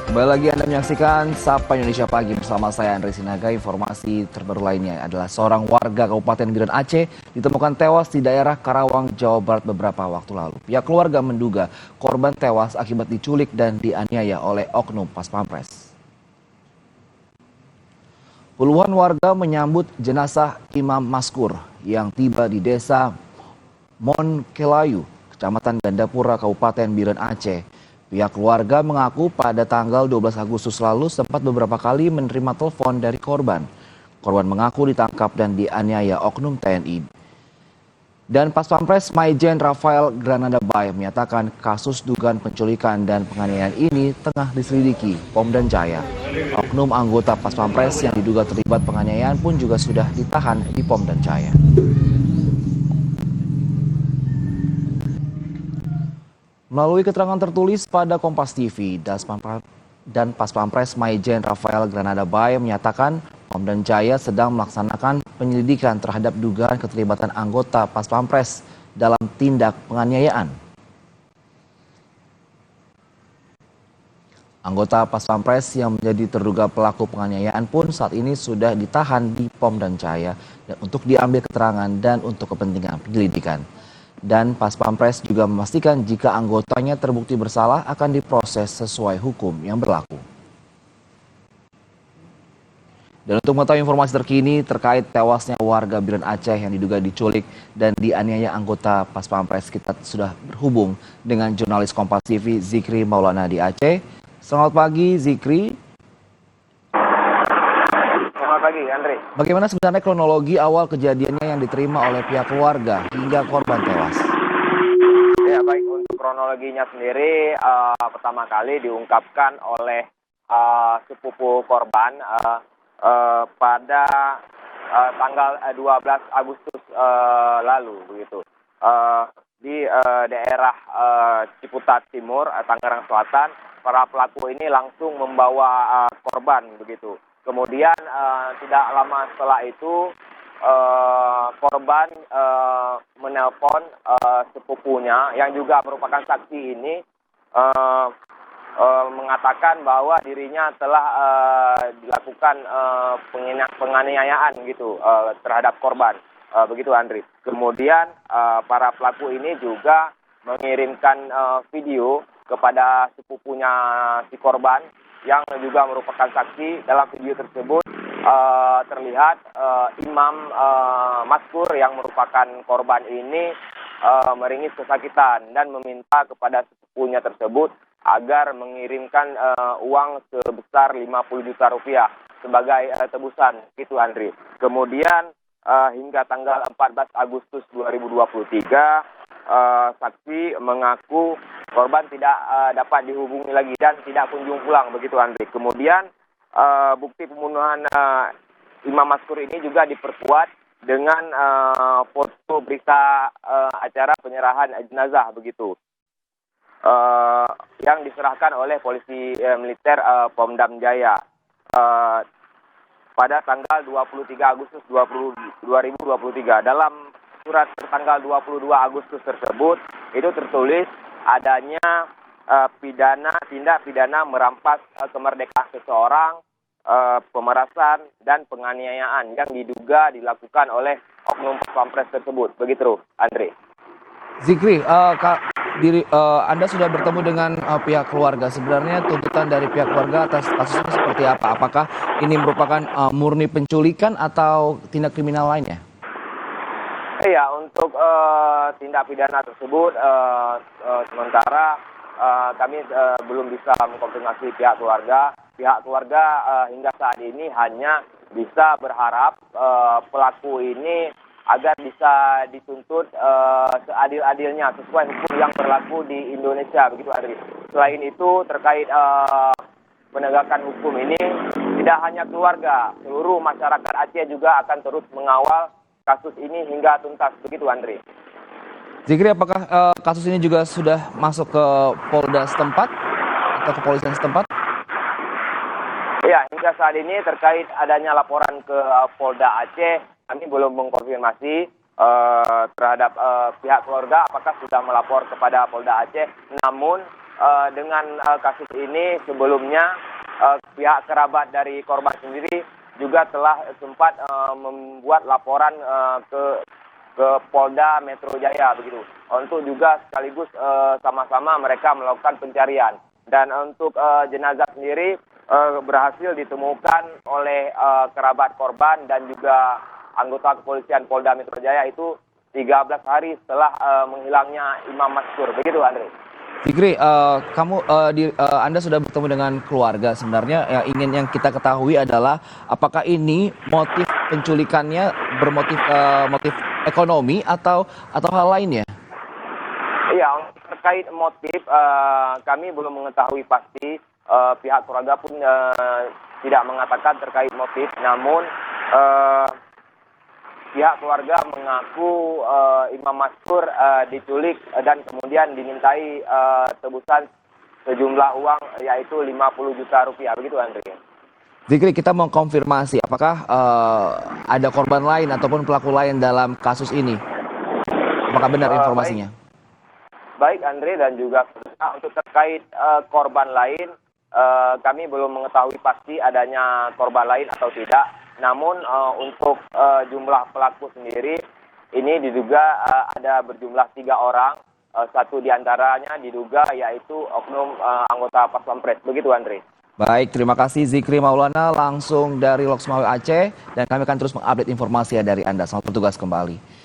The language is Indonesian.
Kembali lagi Anda menyaksikan Sapa Indonesia Pagi bersama saya Andri Sinaga. Informasi terbaru lainnya adalah seorang warga Kabupaten Biren Aceh ditemukan tewas di daerah Karawang, Jawa Barat beberapa waktu lalu. Pihak keluarga menduga korban tewas akibat diculik dan dianiaya oleh oknum Pas Pampres. Puluhan warga menyambut jenazah Imam Maskur yang tiba di desa Monkelayu, Kecamatan Gandapura, Kabupaten Biren Aceh. Pihak keluarga mengaku pada tanggal 12 Agustus lalu sempat beberapa kali menerima telepon dari korban. Korban mengaku ditangkap dan dianiaya oknum TNI. Dan Pas Pampres Maijen Rafael Granada Bay menyatakan kasus dugaan penculikan dan penganiayaan ini tengah diselidiki Pom dan Jaya. Oknum anggota Pas Pampres yang diduga terlibat penganiayaan pun juga sudah ditahan di Pom dan Jaya. Melalui keterangan tertulis pada Kompas TV, dan Pas Pampres Maijen Rafael Granada Bay menyatakan Pom dan Jaya sedang melaksanakan penyelidikan terhadap dugaan keterlibatan anggota Pas Pampres dalam tindak penganiayaan. Anggota Pas Pampres yang menjadi terduga pelaku penganiayaan pun saat ini sudah ditahan di Pom dan Jaya dan untuk diambil keterangan dan untuk kepentingan penyelidikan. Dan Pas Pampres juga memastikan jika anggotanya terbukti bersalah akan diproses sesuai hukum yang berlaku. Dan untuk mengetahui informasi terkini terkait tewasnya warga Biren Aceh yang diduga diculik dan dianiaya anggota Pas Pampres, kita sudah berhubung dengan jurnalis Kompas TV Zikri Maulana di Aceh. Selamat pagi Zikri. Selamat pagi, Andri. Bagaimana sebenarnya kronologi awal kejadiannya yang diterima oleh pihak keluarga hingga korban tewas? Ya, baik, untuk kronologinya sendiri, pertama kali diungkapkan oleh sepupu korban pada tanggal 12 Agustus lalu, begitu. Di daerah Ciputat Timur, Tangerang Selatan, para pelaku ini langsung membawa korban, begitu. Kemudian tidak lama setelah itu korban menelpon sepupunya yang juga merupakan saksi ini mengatakan bahwa dirinya telah dilakukan penganiayaan gitu terhadap korban, begitu Andri. Kemudian para pelaku ini juga mengirimkan video kepada sepupunya si korban yang juga merupakan saksi. Dalam video tersebut terlihat Imam Maskur yang merupakan korban ini meringis kesakitan dan meminta kepada sepupunya tersebut agar mengirimkan uang sebesar 50 juta rupiah sebagai tebusan, gitu Andri. Kemudian hingga tanggal 14 Agustus 2023 saksi mengaku korban tidak dapat dihubungi lagi dan tidak kunjung pulang, begitu Andri. Kemudian bukti pembunuhan Imam Maskur ini juga diperkuat dengan foto berita acara penyerahan jenazah, begitu, yang diserahkan oleh polisi militer Pom-Dam Jaya pada tanggal 23 Agustus 2023. Dalam surat tanggal 22 Agustus tersebut itu tertulis adanya tindak pidana merampas kemerdekaan seseorang, pemerasan dan penganiayaan yang diduga dilakukan oleh oknum Pampres tersebut, begitu Andre. Zikri, Anda sudah bertemu dengan pihak keluarga. Sebenarnya tuntutan dari pihak keluarga atas kasus ini seperti apa? Apakah ini merupakan murni penculikan atau tindak kriminal lainnya? Iya, untuk tindak pidana tersebut sementara kami belum bisa mengkonfirmasi pihak keluarga. Pihak keluarga hingga saat ini hanya bisa berharap pelaku ini agar bisa dituntut seadil-adilnya sesuai hukum yang berlaku di Indonesia, begitu Adri. Selain itu terkait penegakan hukum ini, tidak hanya keluarga, seluruh masyarakat Aceh juga akan terus mengawal kasus ini hingga tuntas, begitu Andri. Zikri, apakah kasus ini juga sudah masuk ke Polda setempat atau kepolisian setempat? Ya, hingga saat ini terkait adanya laporan ke Polda Aceh, kami belum mengkonfirmasi terhadap pihak keluarga apakah sudah melapor kepada Polda Aceh. Namun dengan kasus ini sebelumnya pihak kerabat dari korban sendiri juga telah sempat membuat laporan ke Polda Metro Jaya begitu. Untuk juga sekaligus sama-sama mereka melakukan pencarian. Dan untuk jenazah sendiri berhasil ditemukan oleh kerabat korban dan juga anggota kepolisian Polda Metro Jaya itu 13 hari setelah menghilangnya Imam Maskur. Begitu, Andre. Fikri, Anda sudah bertemu dengan keluarga. Sebenarnya yang kita ketahui adalah apakah ini motif penculikannya bermotif motif ekonomi atau hal lain ya? Iya, terkait motif kami belum mengetahui pasti. Pihak keluarga pun tidak mengatakan terkait motif. Namun pihak keluarga mengaku Imam Maskur diculik dan kemudian dimintai tebusan sejumlah uang yaitu 50 juta rupiah. Begitu, Andre. Fikri, kita mau konfirmasi apakah ada korban lain ataupun pelaku lain dalam kasus ini? Apakah benar informasinya? Baik, Andre, dan juga untuk terkait korban lain, kami belum mengetahui pasti adanya korban lain atau tidak. Namun untuk jumlah pelaku sendiri, ini diduga ada berjumlah 3 orang. Satu diantaranya diduga yaitu oknum anggota Pas Pampres. Begitu, Andre. Baik, terima kasih Zikri Maulana langsung dari Loksmawe Aceh. Dan kami akan terus mengupdate informasi dari Anda. Selamat bertugas kembali.